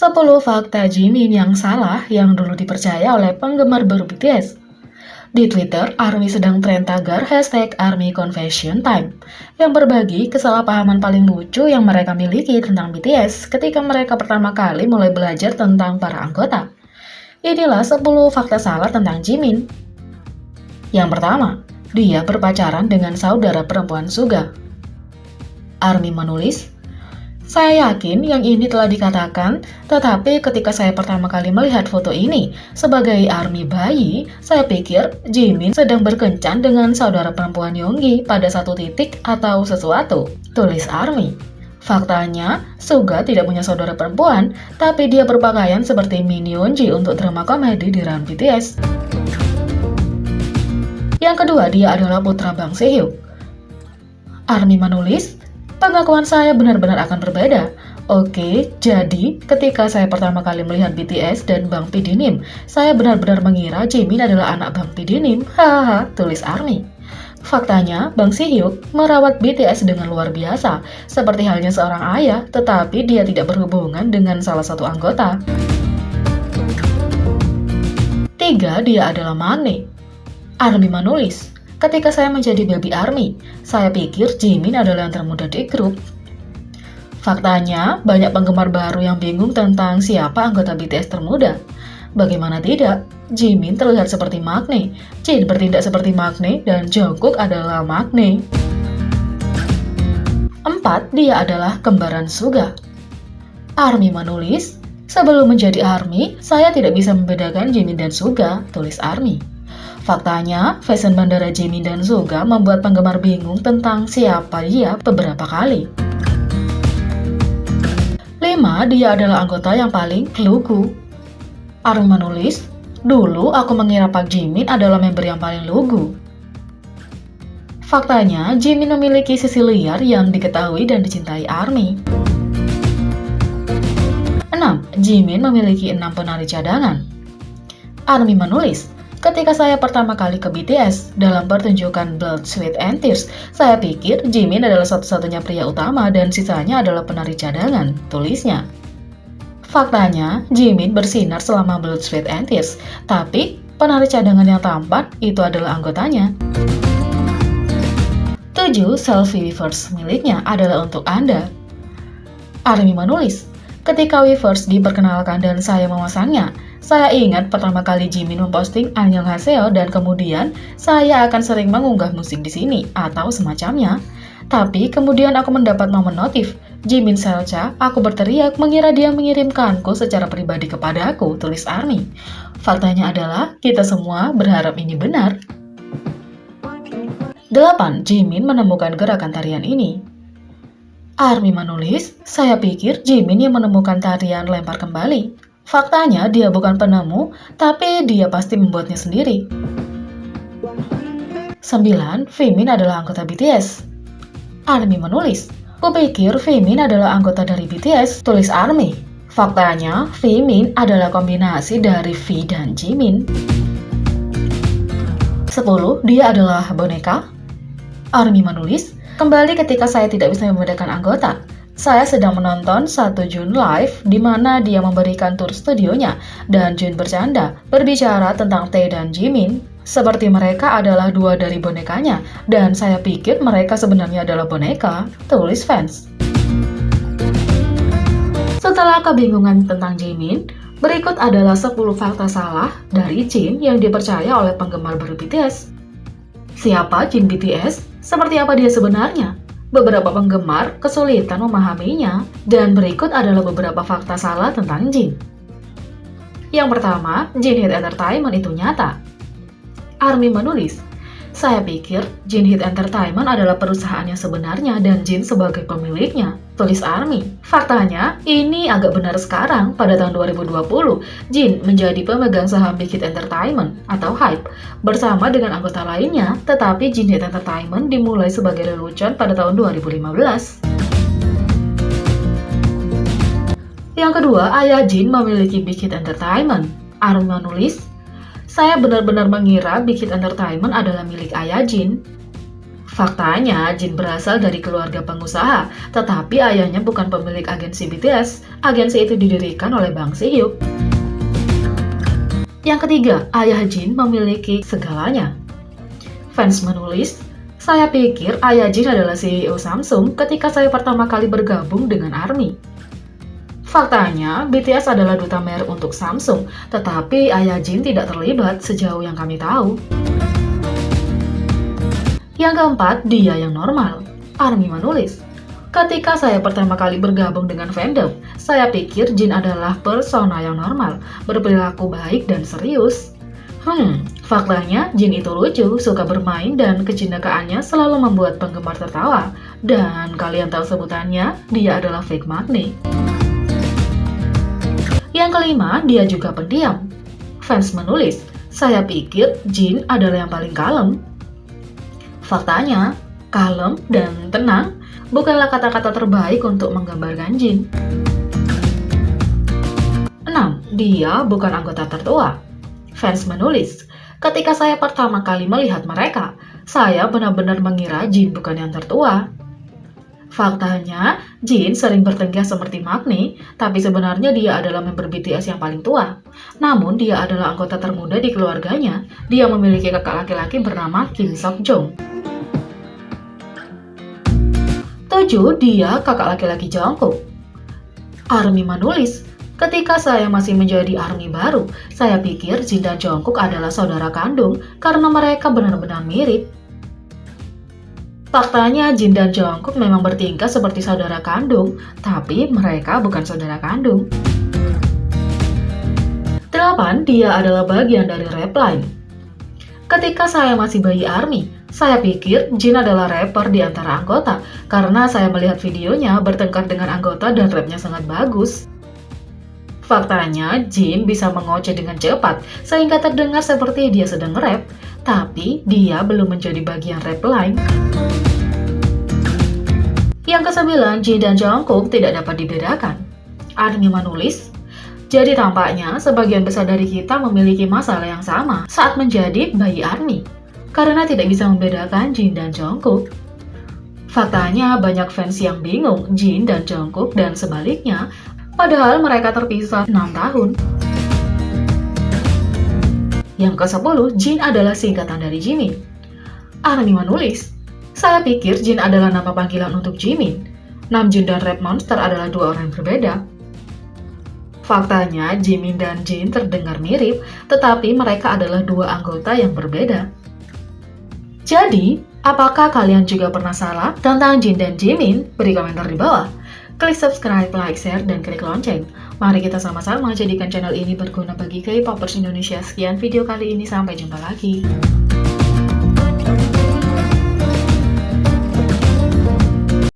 10 fakta Jimin yang salah yang dulu dipercaya oleh penggemar baru BTS. Di Twitter, ARMY sedang tren tagar #ARMYConfession Time yang berbagi kesalahpahaman paling lucu yang mereka miliki tentang BTS ketika mereka pertama kali mulai belajar tentang para anggota. Inilah 10 fakta salah tentang Jimin. Yang pertama, dia berpacaran dengan saudara perempuan Suga. ARMY menulis, "Saya yakin yang ini telah dikatakan, tetapi ketika saya pertama kali melihat foto ini, sebagai ARMY bayi, saya pikir Jimin sedang berkencan dengan saudara perempuan Yoongi pada satu titik atau sesuatu," tulis ARMY. Faktanya, Suga tidak punya saudara perempuan, tapi dia berpakaian seperti Min Yeonji untuk drama komedi di round BTS. Yang kedua, dia adalah putra Bang Se-hyuk. ARMY menulis, "Pengakuan saya benar-benar akan berbeda. Oke, jadi ketika saya pertama kali melihat BTS dan Bang P-Dinim, saya benar-benar mengira Jimin adalah anak Bang P-Dinim. Haha," tulis ARMY. Faktanya, Bang Se-hyuk merawat BTS dengan luar biasa, seperti halnya seorang ayah, tetapi dia tidak berhubungan dengan salah satu anggota. 3. Dia adalah Maknae. ARMY menulis, "Ketika saya menjadi baby ARMY, saya pikir Jimin adalah yang termuda di grup." Faktanya, banyak penggemar baru yang bingung tentang siapa anggota BTS termuda. Bagaimana tidak, Jimin terlihat seperti Maknae, Jin bertindak seperti Maknae, dan Jungkook adalah Maknae. 4. Dia adalah kembaran Suga. ARMY menulis, "Sebelum menjadi ARMY, saya tidak bisa membedakan Jimin dan Suga," tulis ARMY. Faktanya, fashion bandara Jimin dan Suga membuat penggemar bingung tentang siapa dia beberapa kali. 5. Dia adalah anggota yang paling lugu. ARMY menulis, "Dulu aku mengira Park Jimin adalah member yang paling lugu." Faktanya, Jimin memiliki sisi liar yang diketahui dan dicintai ARMY. 6. Jimin memiliki 6 penari cadangan. ARMY menulis, "Ketika saya pertama kali ke BTS dalam pertunjukan Blood, Sweat and Tears, saya pikir Jimin adalah satu-satunya pria utama dan sisanya adalah penari cadangan," tulisnya. Faktanya, Jimin bersinar selama Blood, Sweat and Tears, tapi penari cadangan yang tampak itu adalah anggotanya. 7. Selfie Weverse miliknya adalah untuk Anda. ARMY menulis, "Ketika Weverse diperkenalkan dan saya memasangnya, saya ingat pertama kali Jimin memposting Annyeonghaseyo dan kemudian saya akan sering mengunggah musik di sini atau semacamnya. Tapi kemudian aku mendapat momen notif, Jimin Selcha, aku berteriak mengira dia mengirimkanku secara pribadi kepadaku," tulis ARMY. Faktanya adalah kita semua berharap ini benar. 8. Jimin menemukan gerakan tarian ini. ARMY menulis, "Saya pikir Jimin yang menemukan tarian lempar kembali." Faktanya dia bukan penemu, tapi dia pasti membuatnya sendiri. 9. Femin adalah anggota BTS. ARMY menulis, "Kupikir Femin adalah anggota dari BTS," tulis ARMY. Faktanya, Femin adalah kombinasi dari V dan Jimin. 10. Dia adalah boneka. ARMY menulis, "Kembali ketika saya tidak bisa membedakan anggota. Saya sedang menonton 1 Jun live di mana dia memberikan tur studionya dan Jun bercanda, berbicara tentang Tae dan Jimin, seperti mereka adalah dua dari bonekanya dan saya pikir mereka sebenarnya adalah boneka," tulis fans. Setelah kebingungan tentang Jimin, berikut adalah 10 fakta salah dari Jin yang dipercaya oleh penggemar baru BTS. Siapa Jin BTS? Seperti apa dia sebenarnya? Beberapa penggemar kesulitan memahaminya, dan berikut adalah beberapa fakta salah tentang Jin. Yang pertama, Jin Hit Entertainment itu nyata. ARMY menulis, "Saya pikir Jin Hit Entertainment adalah perusahaan yang sebenarnya dan Jin sebagai pemiliknya," tulis ARMY. Faktanya, ini agak benar sekarang. Pada tahun 2020, Jin menjadi pemegang saham Big Hit Entertainment atau HYBE bersama dengan anggota lainnya, tetapi Jin Hit Entertainment dimulai sebagai lelucon pada tahun 2015. Yang kedua, ayah Jin memiliki Big Hit Entertainment. ARMY menulis, "Saya benar-benar mengira Big Hit Entertainment adalah milik ayah Jin." Faktanya, Jin berasal dari keluarga pengusaha, tetapi ayahnya bukan pemilik agensi BTS. Agensi itu didirikan oleh Bang Si-hyuk. Yang ketiga, ayah Jin memiliki segalanya. Fans menulis, "Saya pikir ayah Jin adalah CEO Samsung ketika saya pertama kali bergabung dengan ARMY." Faktanya, BTS adalah duta merek untuk Samsung, tetapi ayah Jin tidak terlibat sejauh yang kami tahu. Yang keempat, dia yang normal. ARMY menulis, "Ketika saya pertama kali bergabung dengan fandom, saya pikir Jin adalah persona yang normal, berperilaku baik dan serius." Faktanya Jin itu lucu, suka bermain, dan kecindakaannya selalu membuat penggemar tertawa. Dan kalian tahu sebutannya, dia adalah fake magnet. Yang kelima, dia juga pendiam. Fans menulis, "Saya pikir Jin adalah yang paling kalem." Faktanya, kalem dan tenang bukanlah kata-kata terbaik untuk menggambarkan Jin. 6. Dia bukan anggota tertua. Fans menulis, "Ketika saya pertama kali melihat mereka, saya benar-benar mengira Jin bukan yang tertua." Faktanya, Jin sering bertengkar seperti Magni, tapi sebenarnya dia adalah member BTS yang paling tua. Namun, dia adalah anggota termuda di keluarganya. Dia memiliki kakak laki-laki bernama Kim Sok Jong. 7. Dia kakak laki-laki Jungkook. ARMY menulis, "Ketika saya masih menjadi ARMY baru, saya pikir Jin dan Jungkook adalah saudara kandung karena mereka benar-benar mirip." Faktanya, Jin dan Jungkook memang bertingkah seperti saudara kandung, tapi mereka bukan saudara kandung. 8. Dia adalah bagian dari rap line. Ketika saya masih bayi ARMY, saya pikir Jin adalah rapper di antara anggota karena saya melihat videonya bertengkar dengan anggota dan rapnya sangat bagus. Faktanya, Jin bisa mengoceh dengan cepat sehingga terdengar seperti dia sedang nge-rap, tapi dia belum menjadi bagian rap line. Yang ke-9, Jin dan Jungkook tidak dapat dibedakan. ARMY menulis, "Jadi tampaknya sebagian besar dari kita memiliki masalah yang sama saat menjadi bayi ARMY, karena tidak bisa membedakan Jin dan Jungkook." Faktanya, banyak fans yang bingung Jin dan Jungkook dan sebaliknya, padahal mereka terpisah 6 tahun. Yang ke-10, Jin adalah singkatan dari Jimin. ARMY menulis, "Saya pikir Jin adalah nama panggilan untuk Jimin. Namjoon dan Rap Monster adalah dua orang yang berbeda." Faktanya, Jimin dan Jin terdengar mirip, tetapi mereka adalah dua anggota yang berbeda. Jadi, apakah kalian juga pernah salah tentang Jin dan Jimin? Beri komentar di bawah. Klik subscribe, like, share, dan klik lonceng. Mari kita sama-sama jadikan channel ini berguna bagi K-popers Indonesia. Sekian video kali ini, sampai jumpa lagi.